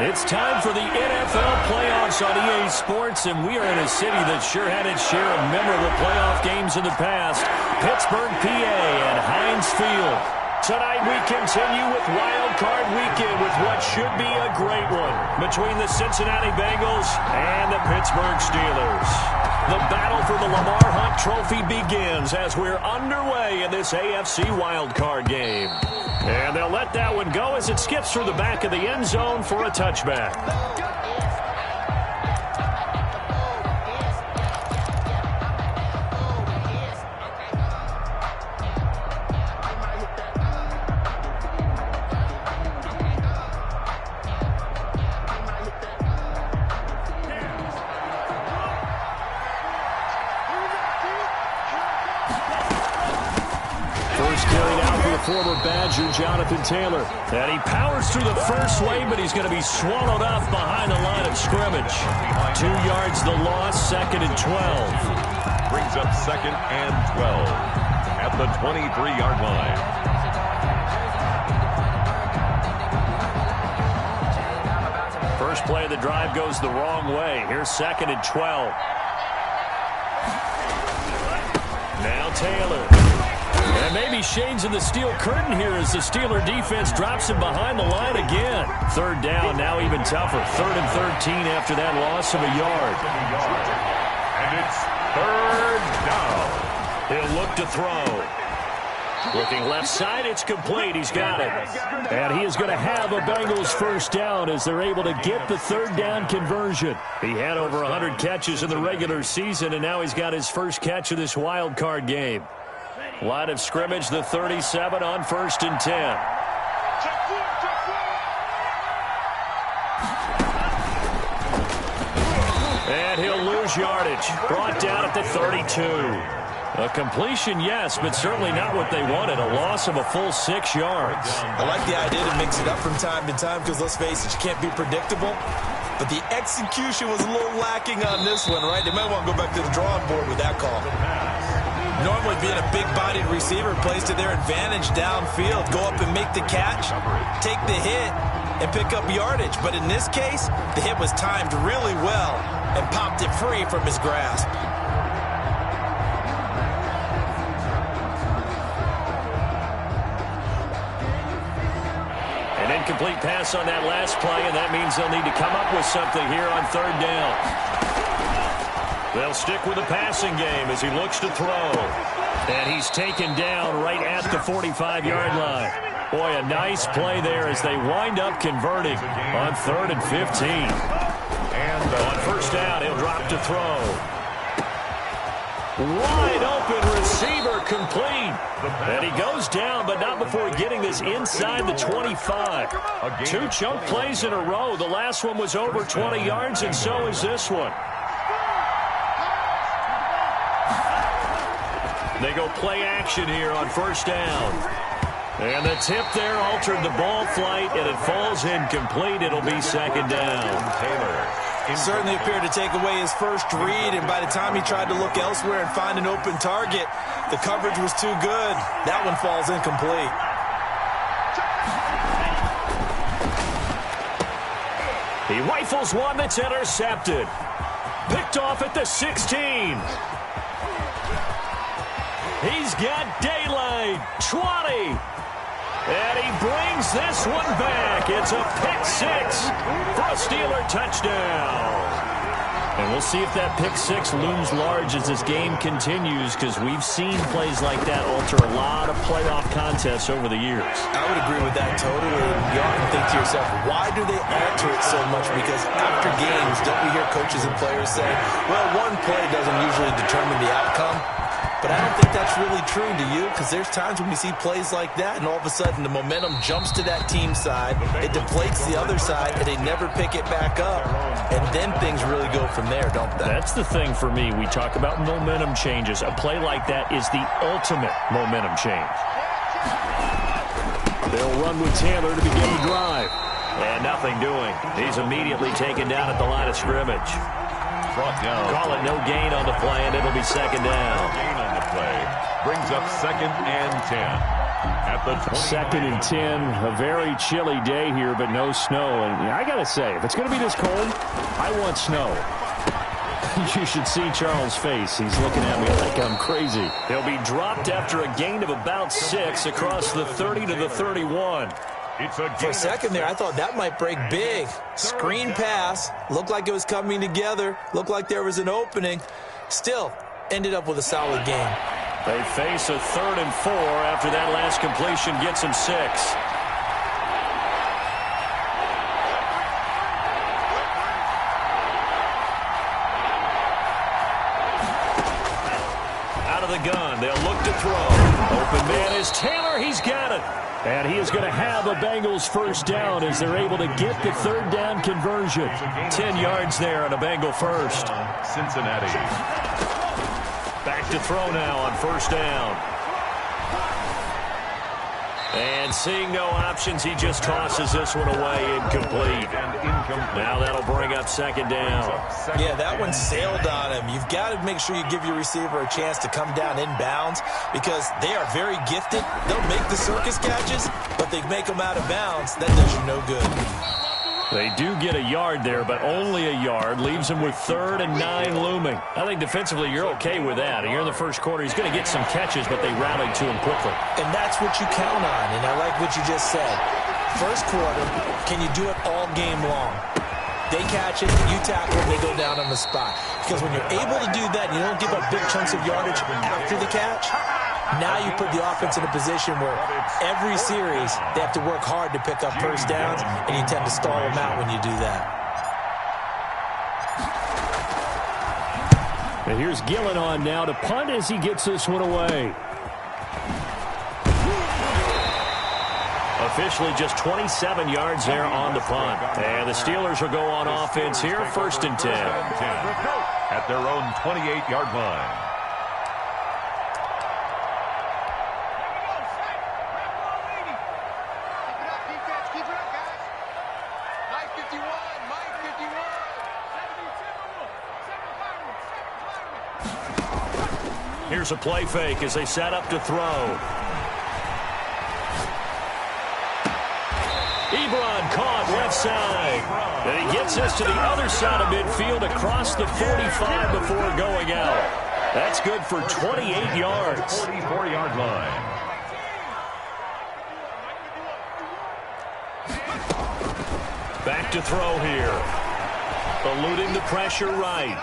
It's time for the NFL playoffs on EA Sports, and we are in a city that sure had its share of memorable playoff games in the past. Pittsburgh, PA, and Heinz Field. Tonight we continue with Wild Card Weekend with what should be a great one between the Cincinnati Bengals and the Pittsburgh Steelers. The battle for the Lamar Hunt Trophy begins as we're underway in this AFC Wild Card game. And they'll let that one go as it skips through the back of the end zone for a touchback. Former Badger Jonathan Taylor. And he powers through the first wave, but he's going to be swallowed up behind the line of scrimmage. 2 yards the loss, 2nd and 12. Brings up 2nd and 12 at the 23-yard line. First play of the drive goes the wrong way. Here's 2nd and 12. Now Taylor. And maybe Shane's in the steel curtain here as the Steeler defense drops him behind the line again. 3rd down, now even tougher. 3rd and 13 after that loss of a yard. And it's 3rd down. He'll look to throw. Looking left side, it's complete. He's got it. And he is going to have a Bengals first down as they're able to get the 3rd down conversion. He had over 100 catches in the regular season, and now he's got his first catch of this wild card game. Line of scrimmage, the 37 on 1st and 10. And he'll lose yardage. Brought down at the 32. A completion, yes, but certainly not what they wanted. A loss of a full 6 yards. I like the idea to mix it up from time to time because, let's face it, you can't be predictable. But the execution was a little lacking on this one, right? They might want to go back to the drawing board with that call. Normally being a big-bodied receiver plays to their advantage downfield. Go up and make the catch, take the hit, and pick up yardage. But in this case, the hit was timed really well and popped it free from his grasp. An incomplete pass on that last play, and that means they'll need to come up with something here on 3rd down. They'll stick with the passing game as he looks to throw. And he's taken down right at the 45-yard line. Boy, a nice play there as they wind up converting on 3rd and 15. And on 1st down, he'll drop to throw. Wide open receiver complete. And he goes down, but not before getting this inside the 25. 2 chunk plays in a row. The last one was over 20 yards, and so is this one. They go play action here on 1st down. And the tip there altered the ball flight, and it falls incomplete. It'll be 2nd down. Taylor certainly appeared to take away his first read, and by the time he tried to look elsewhere and find an open target, the coverage was too good. That one falls incomplete. He rifles one that's intercepted. Picked off at the 16. He's got daylight. 20. And he brings this one back. It's a pick 6 for a Steeler touchdown. And we'll see if that pick 6 looms large as this game continues, because we've seen plays like that alter a lot of playoff contests over the years. I would agree with that totally. You often think to yourself, why do they alter it so much? Because after games, don't we hear coaches and players say, well, one play doesn't usually determine the outcome. But I don't think that's really true, do you? Because there's times when we see plays like that, and all of a sudden the momentum jumps to that team side, it deflates the other side, and they never pick it back up. And then things really go from there, don't they? That's the thing for me. We talk about momentum changes. A play like that is the ultimate momentum change. They'll run with Taylor to begin the drive. And nothing doing. He's immediately taken down at the line of scrimmage. Call it no gain on the play, and it'll be 2nd down. Gain on the play. Brings up 2nd and 10. At the 20. 2nd and 10, a very chilly day here, but no snow. And I got to say, if it's going to be this cold, I want snow. You should see Charles' face. He's looking at me like I'm crazy. He'll be dropped after a gain of about 6 across the 30 to the 31. For a second there, I thought that might break big. Screen pass. Looked like it was coming together. Looked like there was an opening. Still, ended up with a solid game. They face a 3rd and 4 after that last completion gets them 6. Out of the gun, they'll look to throw. Open man is Taylor. He's got it. And he is going to have a Bengals first down as they're able to get the 3rd down conversion. 10 yards there on a Bengal first. Cincinnati. Back to throw now on 1st down. And seeing no options, he just tosses this one away, incomplete. Now that'll bring up 2nd down. Yeah, that one sailed on him. You've got to make sure you give your receiver a chance to come down inbounds because they are very gifted. They'll make the circus catches, but they make them out of bounds. That does you no good. They do get a yard there, but only a yard. Leaves him with 3rd and 9 looming. I think defensively you're okay with that. Here in the first quarter, he's going to get some catches, but they rallied to him quickly. And that's what you count on, and I like what you just said. First quarter, can you do it all game long? They catch it, you tackle, they go down on the spot. Because when you're able to do that and you don't give up big chunks of yardage after the catch, now you put the offense in a position where every series they have to work hard to pick up first downs, and you tend to stall them out when you do that. And here's Gillen on now to punt as he gets this one away. Officially just 27 yards there on the punt. And the Steelers will go on offense here, 1st and 10. At their own 28-yard line. Here's a play fake as they set up to throw. Ebron caught left side. And he gets us to the other side of midfield across the 45 before going out. That's good for 28 yards. 44-yard line. Back to throw here. Eluding the pressure right.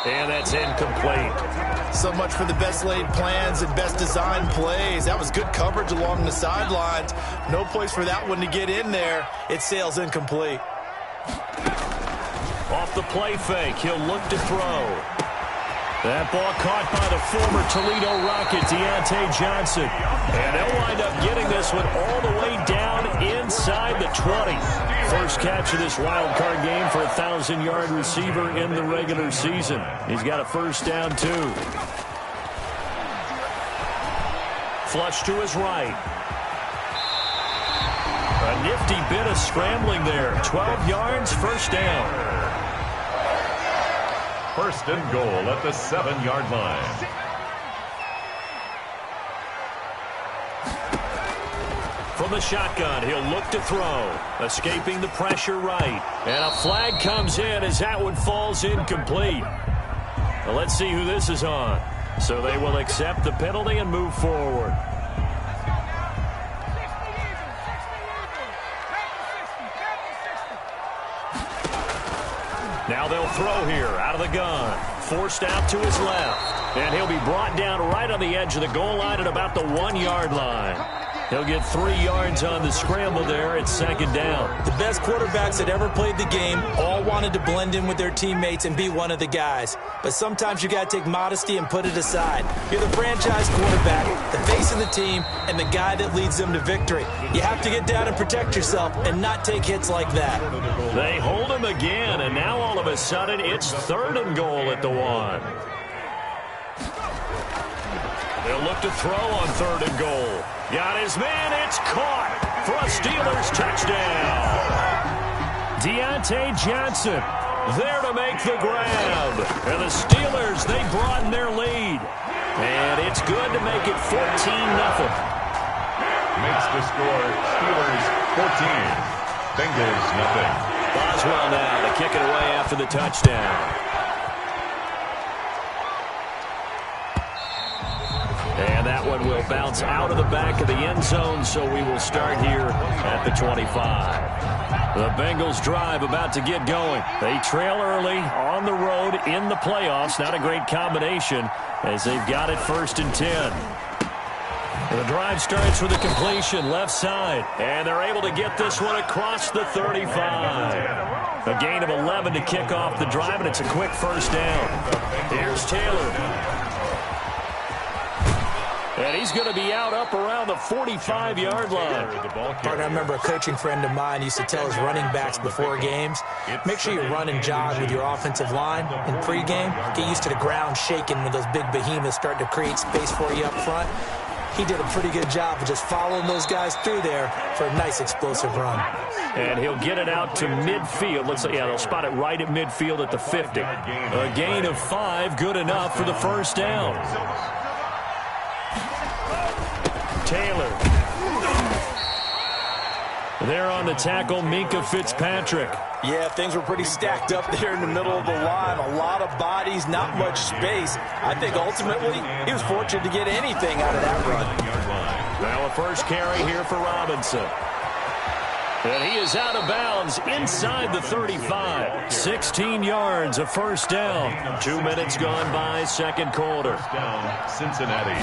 And that's incomplete. So much for the best laid plans and best designed plays. That was good coverage along the sidelines. No place for that one to get in there. It sails incomplete. Off the play fake, he'll look to throw. That ball caught by the former Toledo Rocket, Deontay Johnson. And they'll wind up getting this one all the way down inside the 20. First catch of this wild card game for a 1,000-yard receiver in the regular season. He's got a first down, too. Flush to his right. A nifty bit of scrambling there. 12 yards, first down. 1st and goal at the 7-yard line. From the shotgun, he'll look to throw. Escaping the pressure right. And a flag comes in as that one falls incomplete. Well, let's see who this is on. So they will accept the penalty and move forward. Now they'll throw here out of the gun. Forced out to his left. And he'll be brought down right on the edge of the goal line at about the 1-yard line. He'll get 3 yards on the scramble there at 2nd down. The best quarterbacks that ever played the game all wanted to blend in with their teammates and be one of the guys. But sometimes you got to take modesty and put it aside. You're the franchise quarterback, the face of the team, and the guy that leads them to victory. You have to get down and protect yourself and not take hits like that. They hold him again, and now all of a sudden it's 3rd and goal at the 1. They'll look to throw on 3rd and goal. Got his man. It's caught for a Steelers touchdown. Deontay Johnson there to make the grab. And the Steelers, they broaden their lead. And it's good to make it 14-0. makes the score Steelers 14, Bengals nothing. Boswell now to kick it away after the touchdown. And that one will bounce out of the back of the end zone, so we will start here at the 25. The Bengals drive about to get going. They trail early on the road in the playoffs. Not a great combination as they've got it 1st and 10. The drive starts with a completion left side, and they're able to get this one across the 35. A gain of 11 to kick off the drive, and it's a quick 1st down. Here's Taylor. And he's going to be out up around the 45-yard line. I remember a coaching friend of mine used to tell his running backs before games, make sure you run and jog with your offensive line in pregame. Get used to the ground shaking when those big behemoths start to create space for you up front. He did a pretty good job of just following those guys through there for a nice explosive run. And he'll get it out to midfield. Looks like, yeah, they'll spot it right at midfield at the 50. A gain of 5, good enough for the 1st down. Taylor. There on the tackle, Minkah Fitzpatrick. Yeah, things were pretty stacked up there in the middle of the line. A lot of bodies, not much space. I think ultimately he was fortunate to get anything out of that run. Now a first carry here for Robinson. And he is out of bounds inside the 35. 16 yards, a 1st down. 2 minutes gone by, 2nd quarter. Down, Cincinnati.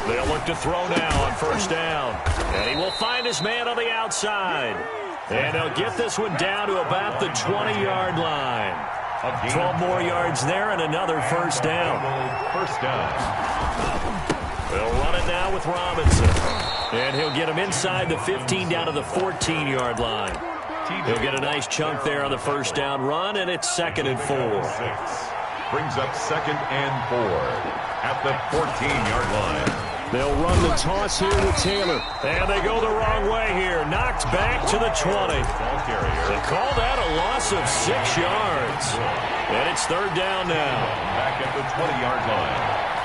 They'll look to throw now on 1st down. And he will find his man on the outside. And they'll get this one down to about the 20-yard line. 12 more yards there and another 1st down. 1st down. They'll run it now with Robinson. And he'll get him inside the 15 down to the 14-yard line. He'll get a nice chunk there on the 1st down run, and it's 2nd and 4. Brings up 2nd and 4 at the 14-yard line. They'll run the toss here with Taylor. And they go the wrong way here. Knocked back to the 20. They call that a loss of 6 yards. And it's 3rd down now. Back at the 20-yard line.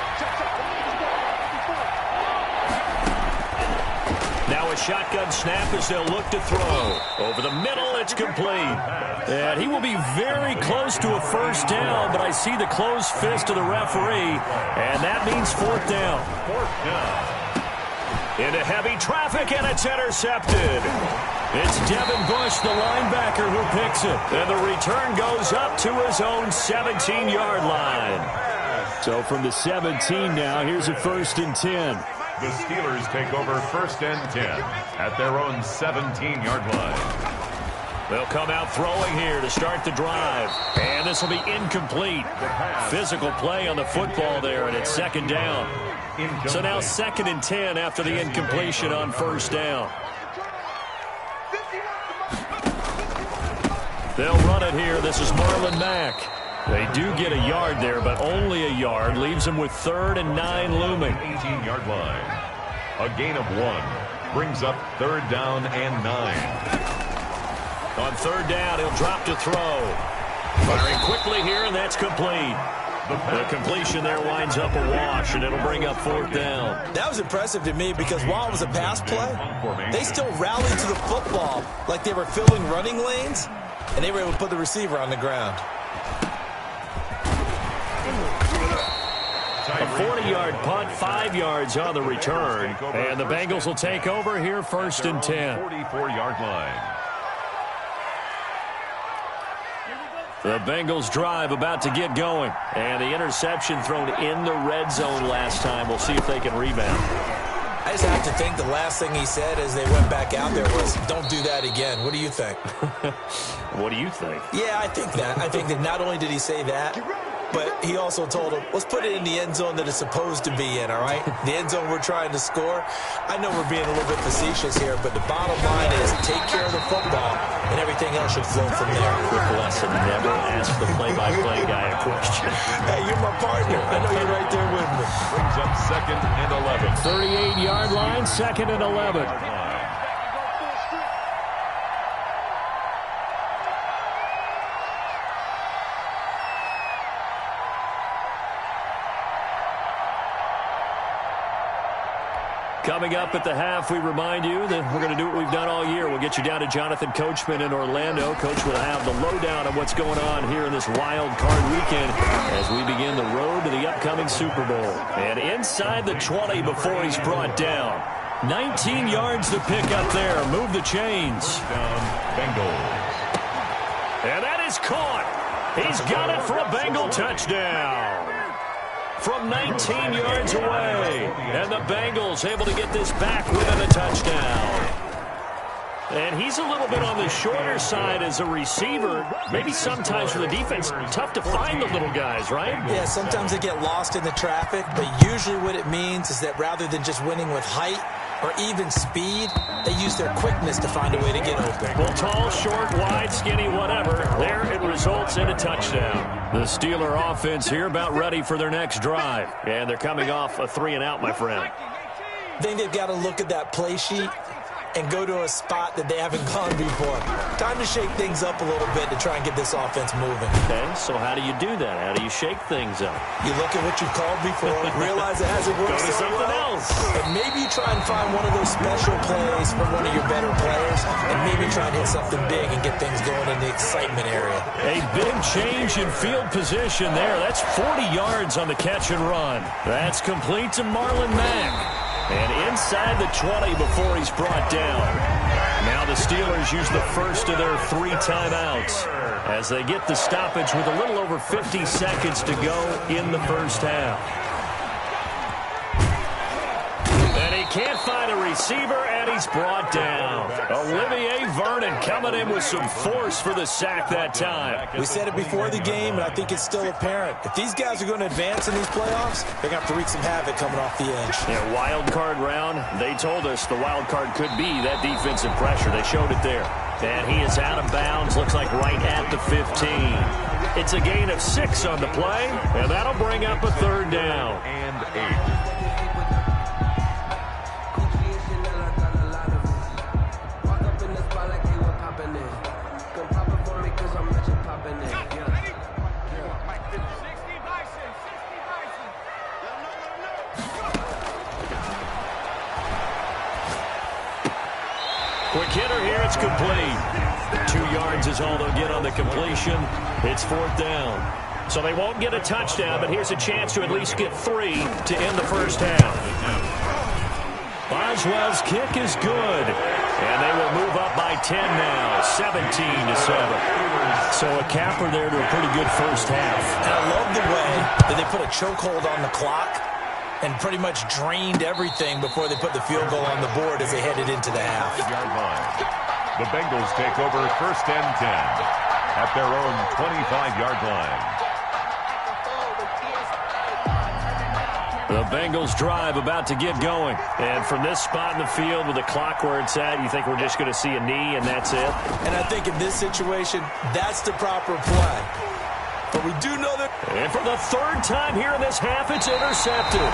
Now a shotgun snap as they'll look to throw. Over the middle, it's complete. And he will be very close to a 1st down, but I see the closed fist of the referee, and that means 4th down. 4th down. Into heavy traffic, and it's intercepted. It's Devin Bush, the linebacker, who picks it. And the return goes up to his own 17-yard line. So from the 17 now, here's a 1st and 10. The Steelers take over 1st and 10 at their own 17-yard line. They'll come out throwing here to start the drive. And this will be incomplete. Physical play on the football there, and it's 2nd down. So now 2nd and 10 after the incompletion on 1st down. They'll run it here. This is Marlon Mack. They do get a yard there, but only a yard. Leaves them with 3rd and 9 looming. 18-yard line. A gain of 1. Brings up 3rd down and 9. On 3rd down, he'll drop to throw. Firing quickly here, and that's complete. The completion there winds up a wash, and it'll bring up 4th down. That was impressive to me because while it was a pass play, they still rallied to the football like they were filling running lanes, and they were able to put the receiver on the ground. A 40-yard punt, 5 yards on the return. And the Bengals will take over here 1st and 10. 44-yard line. The Bengals drive about to get going. And the interception thrown in the red zone last time. We'll see if they can rebound. I just have to think the last thing he said as they went back out there was, don't do that again. What do you think? What do you think? Yeah, I think that. I think that not only did he say that, but he also told him, let's put it in the end zone that it's supposed to be in, all right? The end zone we're trying to score. I know we're being a little bit facetious here, but the bottom line is take care of the football, and everything else should flow from there. Quick lesson, never ask the play-by-play guy a question. Hey, you're my partner. I know you're right there with me. Brings up 2nd and 11. 38-yard line, 2nd and 11. Coming up at the half, we remind you that we're going to do what we've done all year. We'll get you down to Jonathan Coachman in Orlando. Coach will have the lowdown of what's going on here in this wild card weekend as we begin the road to the upcoming Super Bowl. And inside the 20 before he's brought down. 19 yards to pick up there. Move the chains. Bengals. And that is caught. He's got it for a Bengal touchdown. From 19 yards away. And the Bengals able to get this back within a touchdown. And he's a little bit on the shorter side as a receiver. Maybe sometimes for the defense, tough to find the little guys, right? Yeah, sometimes they get lost in the traffic, but usually what it means is that rather than just winning with height or even speed, they use their quickness to find a way to get open. Well, tall, short, wide, skinny, whatever, there it results in a touchdown. The Steeler offense here about ready for their next drive. And they're coming off a 3-and-out, my friend. I think they've got to look at that play sheet and go to a spot that they haven't gone before. Time to shake things up a little bit to try and get this offense moving. Okay, so how do you do that? How do you shake things up? You look at what you've called before, realize it hasn't worked Go to so something well, else. and maybe you try and find one of those special plays from one of your better players, and maybe try and hit something big and get things going in the excitement area. A big change in field position there. That's 40 yards on the catch and run. That's complete to Marlon Mack. And inside the 20 before he's brought down. Now the Steelers use the first of their 3 timeouts as they get the stoppage with a little over 50 seconds to go in the first half. And he can't find a receiver, and he's brought down. Olivier Vernon coming in with some force for the sack that time. We said it before the game, and I think it's still apparent. If these guys are going to advance in these playoffs, they're going to have to wreak some havoc coming off the edge. Yeah, wild card round. They told us the wild card could be that defensive pressure. They showed it there. And he is out of bounds, looks like right at the 15. It's a gain of 6 on the play, and that'll bring up a 3rd down. And 8. Quick hitter here, it's complete. 2 yards is all they'll get on the completion. It's 4th down. So they won't get a touchdown, but here's a chance to at least get 3 to end the first half. Boswell's kick is good. And they will move up by 10 now, 17-7. So a capper there to a pretty good first half. And I love the way that they put a chokehold on the clock and pretty much drained everything before they put the field goal on the board as they headed into the half. The Bengals take over 1st and 10 at their own 25-yard line. The Bengals drive about to get going. And from this spot in the field with the clock where it's at, you think we're just going to see a knee and that's it? And I think in this situation, that's the proper play. But we do know that. And for the 3rd time here in this half, it's intercepted.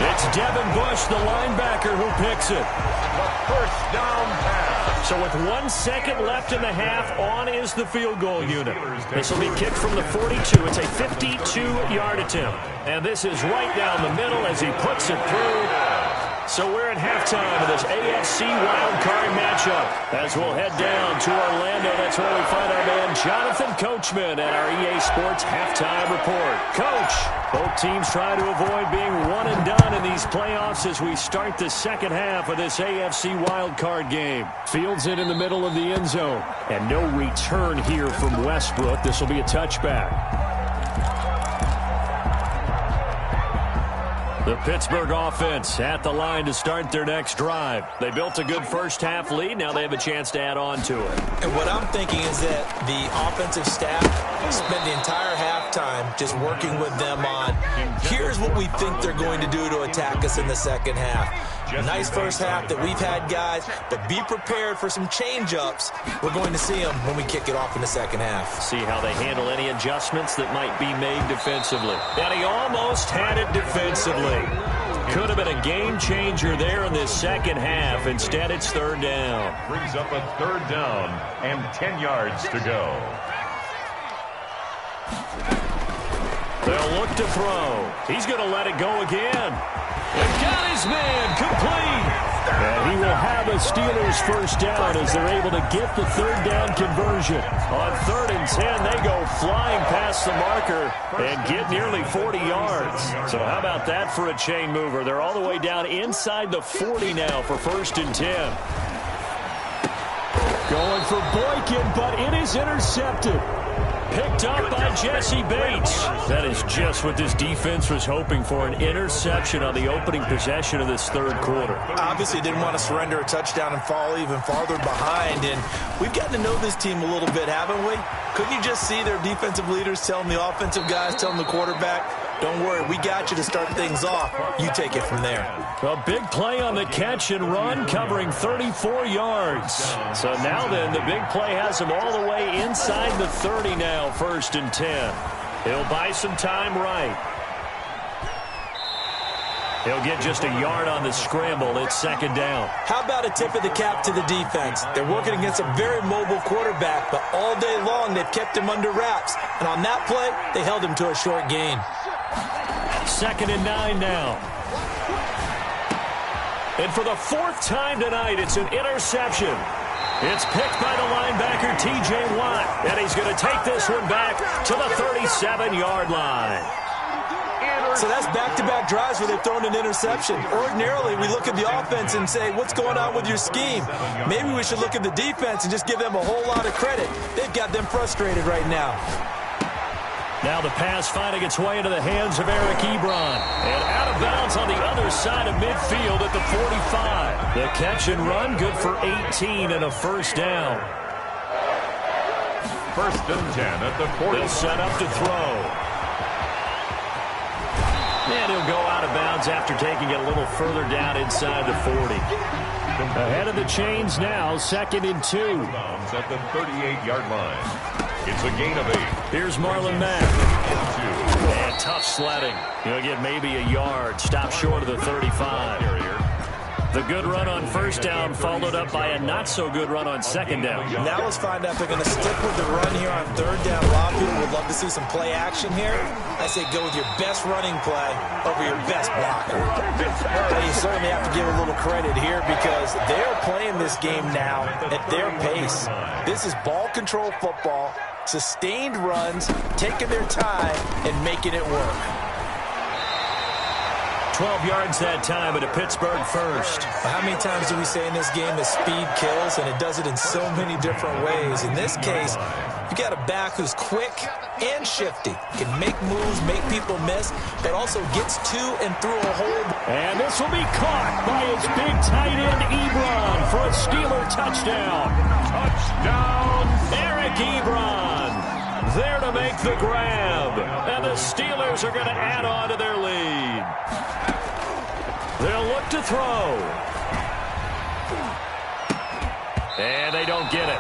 It's Devin Bush, the linebacker, who picks it. The 1st down pass. So with 1 second left in the half, on is the field goal unit. This will be kicked from the 42. It's a 52-yard attempt. And this is right down the middle as he puts it through. So we're at halftime of this AFC wildcard matchup. As we'll head down to Orlando, that's where we find our man Jonathan Coachman at our EA Sports Halftime Report. Coach, both teams try to avoid being one and done in these playoffs as we start the second half of this AFC wildcard game. Fields it in the middle of the end zone. And no return here from Westbrook. This will be a touchback. The Pittsburgh offense at the line to start their next drive. They built a good first half lead. Now they have a chance to add on to it. And what I'm thinking is that the offensive staff spent the entire halftime just working with them on, here's what we think they're going to do to attack us in the second half. Nice first half that we've had, guys, but be prepared for some change-ups. We're going to see them when we kick it off in the second half. See how they handle any adjustments that might be made defensively. And he almost had it defensively. Could have been a game changer there in this second half. Instead, it's 3rd down. Brings up a 3rd down and 10 yards to go. They'll look to throw. He's going to let it go again. And got his man complete. And he will have a Steelers first down as they're able to get the third down conversion. On 3rd and 10, they go flying past the marker and get nearly 40 yards. So how about that for a chain mover? They're all the way down inside the 40 now for 1st and 10. Going for Boykin, but it is intercepted. Picked up by Jesse Bates. That is just what this defense was hoping for, an interception on the opening possession of this 3rd quarter. Obviously didn't want to surrender a touchdown and fall even farther behind, and we've gotten to know this team a little bit, haven't we? Couldn't you just see their defensive leaders telling the offensive guys, telling the quarterback, don't worry, we got you to start things off. You take it from there. A big play on the catch and run, covering 34 yards. So now then, the big play has him all the way inside the 30 now, 1st and 10. He'll buy some time right. He'll get just a yard on the scramble. It's 2nd down. How about a tip of the cap to the defense? They're working against a very mobile quarterback, but all day long they've kept him under wraps. And on that play, they held him to a short gain. 2nd and 9 now. And for the 4th time tonight, it's an interception. It's picked by the linebacker, T.J. Watt. And he's going to take this one back to the 37-yard line. So that's back-to-back drives where they've thrown an interception. Ordinarily, we look at the offense and say, what's going on with your scheme? Maybe we should look at the defense and just give them a whole lot of credit. They've got them frustrated right now. Now the pass finding its way into the hands of Eric Ebron. And out of bounds on the other side of midfield at the 45. The catch and run good for 18 and a first down. 1st and 10 at the 40. They'll set up to throw. And he'll go out of bounds after taking it a little further down inside the 40. Ahead of the chains now, 2nd and 2. At the 38-yard line. It's a gain of 8. Here's Marlon Mack. And tough sledding. He'll get maybe a yard. Stop short of the 35. The good run on 1st down followed up by a not-so-good run on 2nd down. Now let's find out if they're going to stick with the run here on 3rd down. A lot of people would love to see some play action here. I say go with your best running play over your best blocker. But you certainly have to give a little credit here because they're playing this game now at their pace. This is ball control football, sustained runs, taking their time, and making it work. 12 yards that time, and a Pittsburgh first. How many times do we say in this game that speed kills, and it does it in so many different ways? In this case, you got a back who's quick and shifty, can make moves, make people miss, but also gets to and through a hold. And this will be caught by his big tight end, Ebron, for a Steeler touchdown. Touchdown! Eric Ebron there to make the grab. And the Steelers are going to add on to their lead. They'll look to throw. And they don't get it.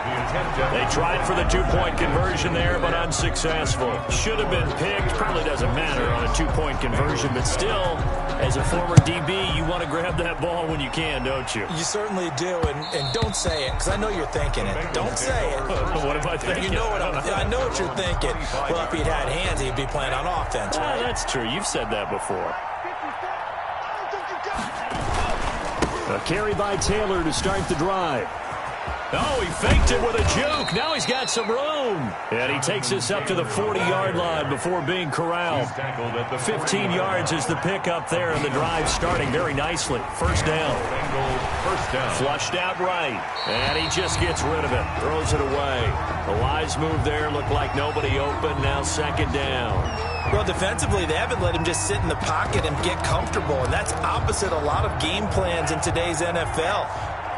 They tried for the 2-point conversion there, but unsuccessful. Should have been picked. Probably doesn't matter on a 2-point conversion, but still, as a former DB, you want to grab that ball when you can, don't you? You certainly do, and don't say it, because I know you're thinking it. Don't say it. What am I thinking? You know what I know what you're thinking. Well, if he'd had hands, he'd be playing on offense, right? That's true. You've said that before. A carry by Taylor to start the drive. Oh, he faked it with a juke. Now he's got some room. And he takes this up to the 40-yard line before being corralled. 15 yards is the pickup there, and the drive starting very nicely. First down. Flushed out right. And he just gets rid of it. Throws it away. The wise move there. Looked like nobody open. Now 2nd down. Well, defensively, they haven't let him just sit in the pocket and get comfortable, and that's opposite a lot of game plans in today's NFL.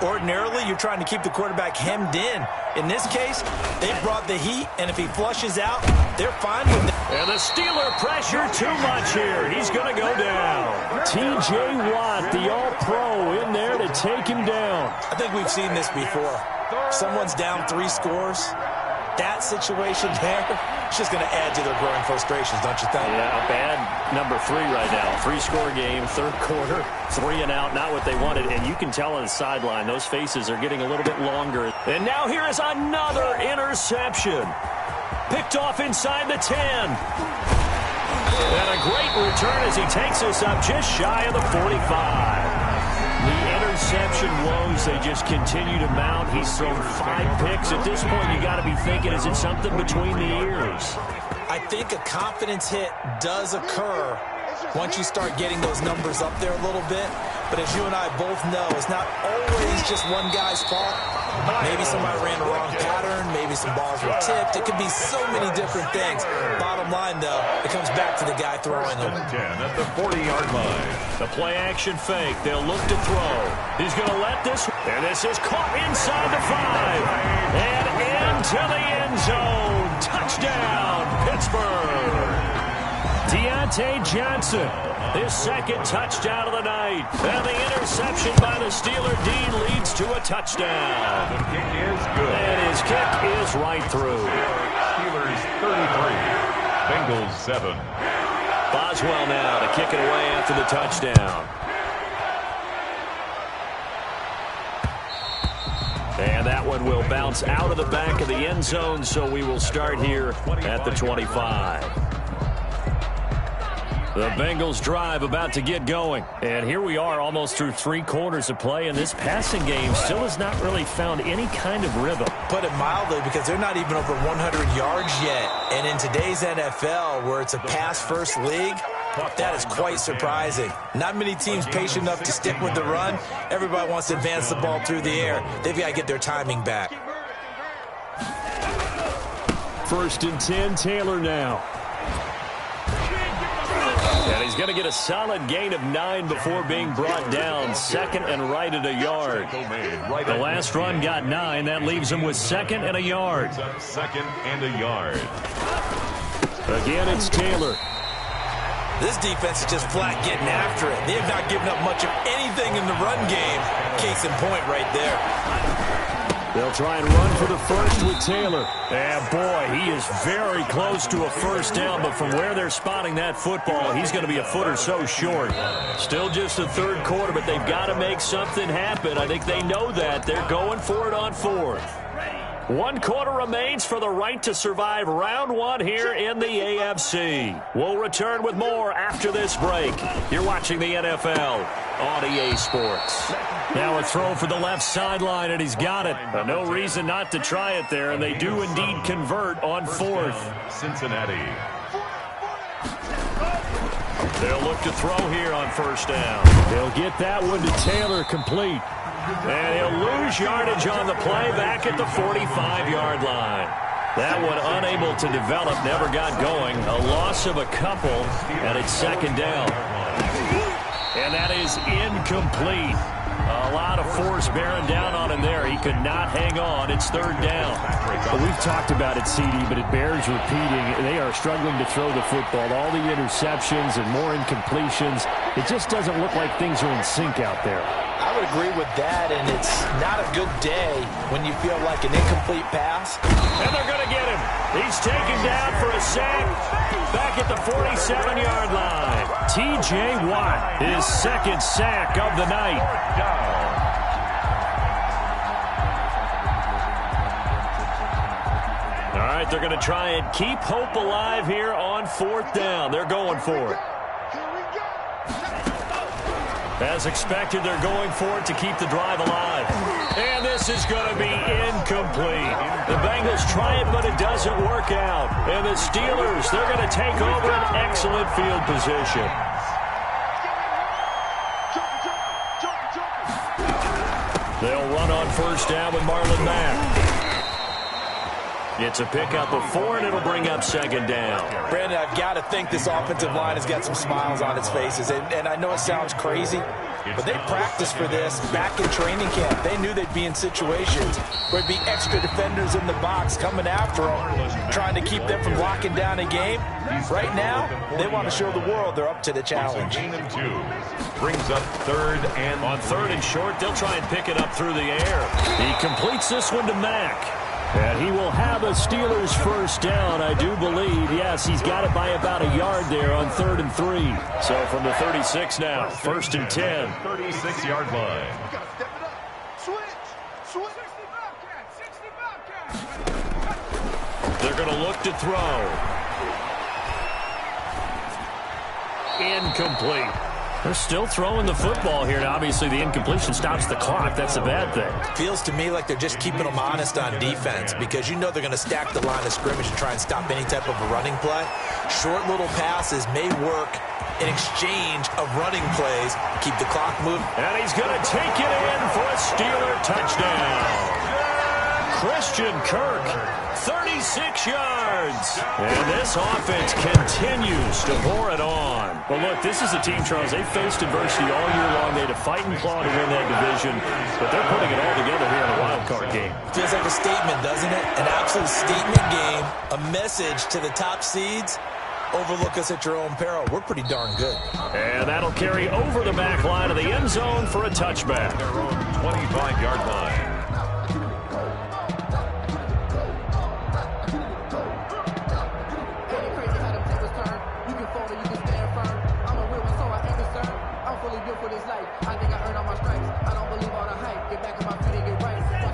Ordinarily, you're trying to keep the quarterback hemmed in. In this case, they brought the heat, and if he flushes out, they're fine with it. And the Steeler pressure too much here. He's going to go down. T.J. Watt, the all-pro, in there to take him down. I think we've seen this before. Someone's down 3 scores. That situation there, it's just going to add to their growing frustrations, don't you think? Yeah, bad number 3 right now. 3-score game, 3rd quarter, 3 and out, not what they wanted. And you can tell on the sideline, those faces are getting a little bit longer. And now here is another interception. Picked off inside the 10. And a great return as he takes us up just shy of the 45. The interception woes, they just continue to mount. He's thrown 5 picks. At this point, you got to be thinking, is it something between the ears? I think a confidence hit does occur once you start getting those numbers up there a little bit. But as you and I both know, it's not always just one guy's fault. Maybe somebody ran the wrong pattern. Maybe some balls were tipped. It could be so many different things. Bottom line, though, it comes back to the guy throwing them. 10 at the 40-yard line. The play-action fake. They'll look to throw. He's going to let this. And this is caught inside the 5. And into the end zone. Touchdown, Pittsburgh. Deontay Johnson, his second touchdown of the night. And the interception by the Steeler Dean leads to a touchdown. The kick is good. And his kick is right through. Steelers 33, Bengals 7. Boswell now to kick it away after the touchdown. And that one will bounce out of the back of the end zone, so we will start here at the 25. The Bengals drive about to get going. And here we are almost through 3 quarters of play, and this passing game still has not really found any kind of rhythm. Put it mildly, because they're not even over 100 yards yet. And in today's NFL, where it's a pass-first league, that is quite surprising. Not many teams patient enough to stick with the run. Everybody wants to advance the ball through the air. They've got to get their timing back. 1st and 10, Taylor now. And he's going to get a solid gain of 9 before being brought down. 2nd and right at a yard. The last run got 9. That leaves him with 2nd and a yard. 2nd and a yard. Again, it's Taylor. This defense is just flat getting after it. They have not given up much of anything in the run game. Case in point right there. They'll try and run for the first with Taylor. And boy, he is very close to a first down, but from where they're spotting that football, he's going to be a foot or so short. Still just the 3rd quarter, but they've got to make something happen. I think they know that. They're going for it on 4th. 1 quarter remains for the right to survive round 1 here in the AFC. We'll return with more after this break. You're watching the NFL on EA Sports. Now a throw for the left sideline, and he's got it. No reason not to try it there, and they do indeed convert on 4th. Cincinnati. They'll look to throw here on 1st down. They'll get that one to Taylor complete. And he'll lose yardage on the play back at the 45-yard line. That one unable to develop, never got going. A loss of a couple, and it's 2nd down. And that is incomplete. A lot of force bearing down on him there. He could not hang on. It's 3rd down. Well, we've talked about it, CD, but it bears repeating. They are struggling to throw the football. All the interceptions and more incompletions. It just doesn't look like things are in sync out there. I would agree with that, and it's not a good day when you feel like an incomplete pass. And they're going to get him. He's taken down for a sack back at the 47-yard line. T.J. Watt, his 2nd sack of the night. All right, they're going to try and keep hope alive here on 4th down. They're going for it. As expected, they're going for it to keep the drive alive. And this is going to be incomplete. The Bengals try it, but it doesn't work out. And the Steelers, they're going to take over an excellent field position. They'll run on 1st down with Marlon Mack. It's a pickup of 4, and it'll bring up 2nd down. Brandon, I've got to think this offensive line has got some smiles on its faces. And I know it sounds crazy, but they practiced for this back in training camp. They knew they'd be in situations where there'd be extra defenders in the box coming after them, trying to keep them from locking down a game. Right now, they want to show the world they're up to the challenge. Gain of 2. Brings up 3rd and on 3rd and short, they'll try and pick it up through the air. He completes this one to Mack. And he will have a Steelers 1st down, I do believe. Yes, he's got it by about a yard there on 3rd and 3. So from the 36 now, 1st and 10. 36-yard line. They're going to look to throw. incomplete. They're still throwing the football here, and obviously the incompletion stops the clock. That's a bad thing. Feels to me like they're just keeping them honest on defense because you know they're going to stack the line of scrimmage and try and stop any type of a running play. Short little passes may work in exchange of running plays. Keep the clock moving. And he's going to take it in for a Steeler touchdown. Christian Kirk, 36 yards. And this offense continues to pour it on. But look, this is a team, Charles, they faced adversity all year long. They had to fight and claw to win that division, but they're putting it all together here in a wild card game. Feels like a statement, doesn't it? An absolute statement game, a message to the top seeds. Overlook us at your own peril. We're pretty darn good. And that'll carry over the back line of the end zone for a touchback. Their own 25-yard line.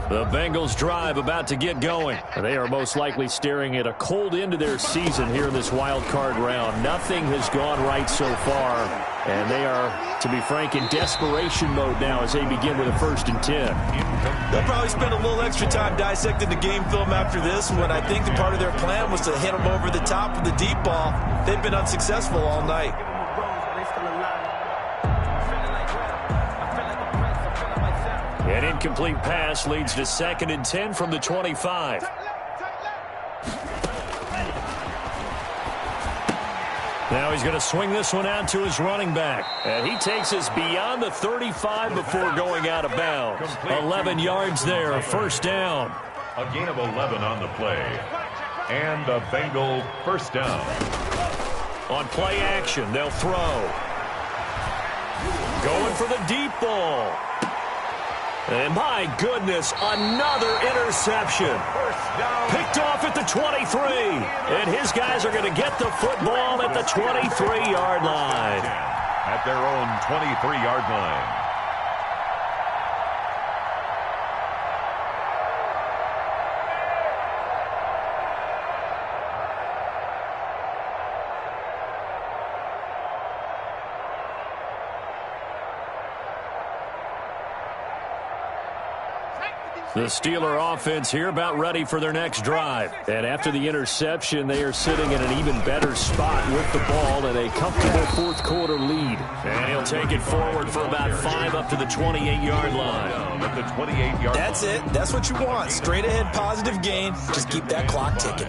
The Bengals drive about to get going. They are most likely staring at a cold end to their season here in this wild card round. Nothing has gone right so far, and they are, to be frank, in desperation mode now as they begin with a 1st and 10. They'll probably spend a little extra time dissecting the game film after this one. I think the part of their plan was to hit them over the top with the deep ball. They've been unsuccessful all night. An incomplete pass leads to 2nd and 10 from the 25. Now he's going to swing this one out to his running back. And he takes us beyond the 35 before going out of bounds. 11 yards there, 1st down. A gain of 11 on the play. And a Bengal 1st down. On play action, they'll throw. Going for the deep ball. And my goodness, another interception. Picked off at the 23. And his guys are going to get the football at the 23-yard line. At their own 23-yard line. The Steeler offense here about ready for their next drive. And after the interception, they are sitting in an even better spot with the ball and a comfortable 4th quarter lead. And he'll take it forward for about 5 up to the 28-yard line. At the 28-yard That's it. That's what you want. Straight ahead positive gain. Just keep that clock ticking.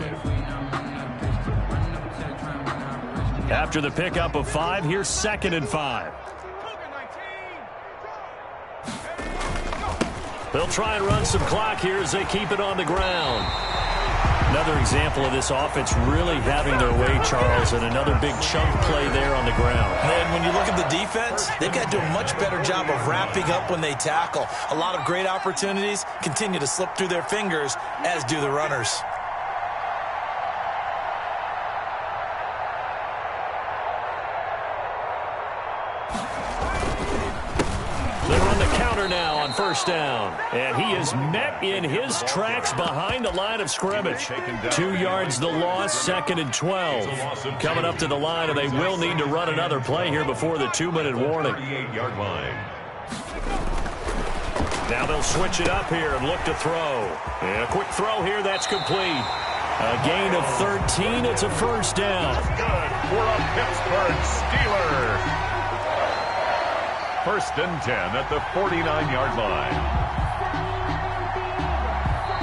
After the pickup of 5, here's 2nd and 5. They'll try and run some clock here as they keep it on the ground. Another example of this offense really having their way, Charles, and another big chunk play there on the ground. And when you look at the defense, they've got to do a much better job of wrapping up when they tackle. A lot of great opportunities continue to slip through their fingers, as do the runners. Now on 1st down, and he is met in his tracks behind the line of scrimmage. 2 yards the loss, 2nd and 12. Coming up to the line, and they will need to run another play here before the 2-minute warning. 38-yard line. Now they'll switch it up here and look to throw. And a quick throw here, that's complete. A gain of 13, it's a 1st down. Good for a Pittsburgh Steeler. 1st and 10 at the 49-yard line.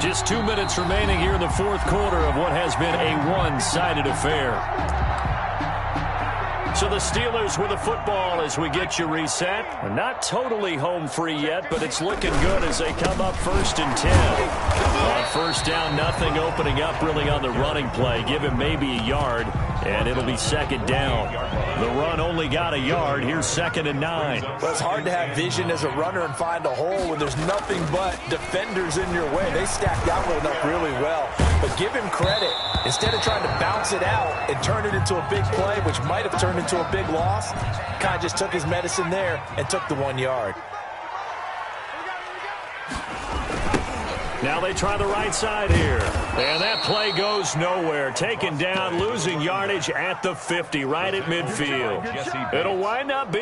Just 2 minutes remaining here in the 4th quarter of what has been a one-sided affair. So the Steelers with the football as we get you reset. Not totally home free yet, but it's looking good as they come up 1st and 10. On 1st down, nothing opening up really on the running play. Give him maybe a yard, and it'll be 2nd down. The run only got a yard. Here's 2nd and 9. Well, it's hard to have vision as a runner and find a hole when there's nothing but defenders in your way. They stacked that one up really well. But give him credit. Instead of trying to bounce it out and turn it into a big play, which might have turned into a big loss, kind of just took his medicine there and took the 1 yard. Now they try the right side here. And that play goes nowhere. Taken down, losing yardage at the 50, right at midfield. It'll wind up being